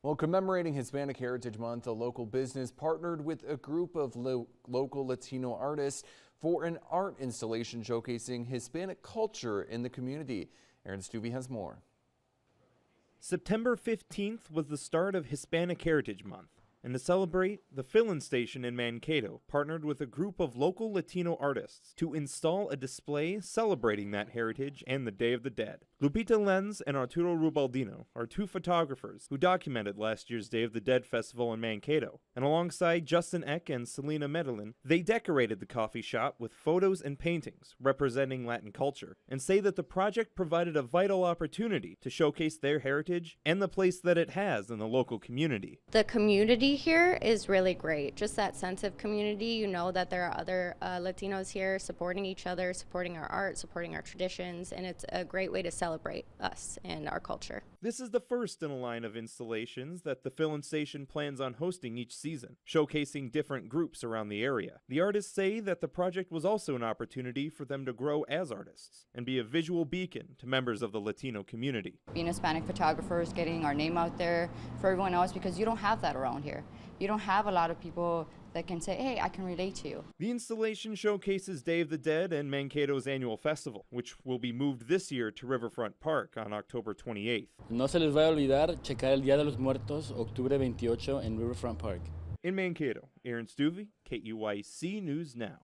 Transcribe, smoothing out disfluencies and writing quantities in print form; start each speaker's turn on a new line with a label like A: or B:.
A: Well, commemorating Hispanic Heritage Month, a local business partnered with a group of local Latino artists for an art installation showcasing Hispanic culture in the community. Aaron Stuvey has more.
B: September 15th was the start of Hispanic Heritage Month. And to celebrate, the Fillin Station in Mankato partnered with a group of local Latino artists to install a display celebrating that heritage and the Day of the Dead. Lupita Lenz and Arturo Rubaldino are two photographers who documented last year's Day of the Dead festival in Mankato. And alongside Justin Eck and Selena Medellin, they decorated the coffee shop with photos and paintings representing Latin culture and say that the project provided a vital opportunity to showcase their heritage and the place that it has in the local community.
C: The community here is really great. Just that sense of community, you know that there are other Latinos here supporting each other, supporting our art, supporting our traditions, and it's a great way to celebrate us and our culture.
B: This is the first in a line of installations that the Fillin Station plans on hosting each season, showcasing different groups around the area. The artists say that the project was also an opportunity for them to grow as artists and be a visual beacon to members of the Latino community.
D: Being Hispanic photographers, getting our name out there for everyone else, because you don't have that around here. You don't have a lot of people that can say, hey, I can relate to you.
B: The installation showcases Day of the Dead and Mankato's annual festival, which will be moved this year to Riverfront Park on October 28th.
E: No se les vaya a olvidar checar el Día de los Muertos, octubre 28 en Riverfront Park.
B: In Mankato, Aaron Stuvey, KUYC News Now.